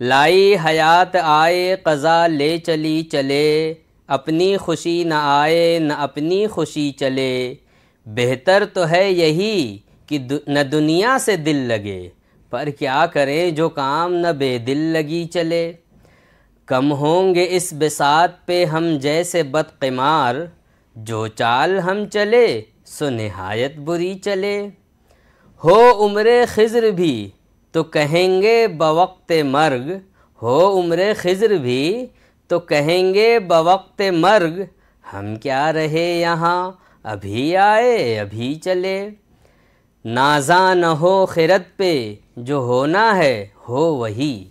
لائی حیات آئے قضا لے چلی چلے، اپنی خوشی نہ آئے نہ اپنی خوشی چلے، بہتر تو ہے یہی کہ نہ دنیا سے دل لگے، پر کیا کریں جو کام نہ بے دل لگی چلے۔ کم ہوں گے اس بساط پہ ہم جیسے بدقمار، جو چال ہم چلے سو نہایت بری چلے۔ ہو عمر خضر بھی تو کہیں گے بوقت مرگ، ہو عمر خضر بھی تو کہیں گے بوقت مرگ، ہم کیا رہے یہاں ابھی آئے ابھی چلے۔ نازاں نہ ہو خرد پہ جو ہونا ہے ہو وہی،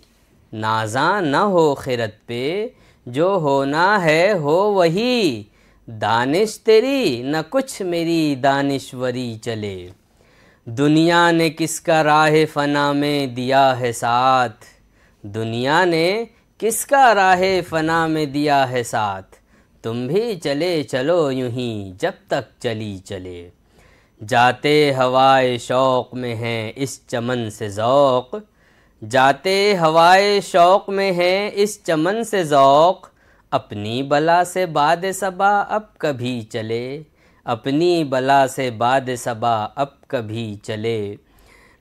نازاں نہ ہو خرد پہ جو ہونا ہے ہو وہی، دانش تیری نہ کچھ میری دانشوری چلے۔ دنیا نے کس کا راہ فنا میں دیا ہے ساتھ، دنیا نے کس کا راہ فنا میں دیا ہے ساتھ، تم بھی چلے چلو یوں ہی جب تک چلی چلے۔ جاتے ہوائے شوق میں ہیں اس چمن سے ذوق، جاتے ہوائے شوق میں ہیں اس چمن سے ذوق، اپنی بلا سے باد صبا اب کبھی چلے، اپنی بلا سے باد صبا اب کبھی چلے۔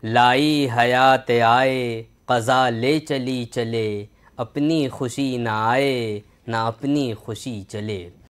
لائی حیات آئے قضا لے چلی چلے، اپنی خوشی نہ آئے نہ اپنی خوشی چلے۔